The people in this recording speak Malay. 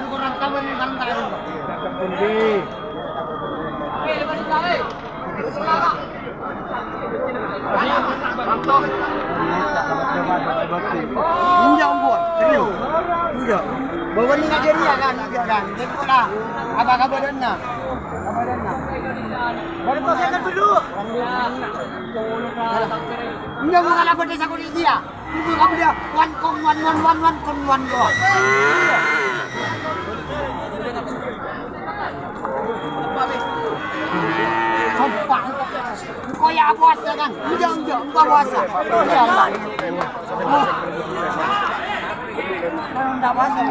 kurang kawan ni kan tak ada. Injak buat, serius. Injak. Bawa ni nak jadi kan, injak kan. Tengoklah. Apa khabar dana? Khabar dana. Baru tu saya dulu. Injak bukan apa desa kulit dia. Ibu kamu dia wan kon wan go. Sopak. Kau ya puasa kan? Enggak, kau puasa. Enggak puasa.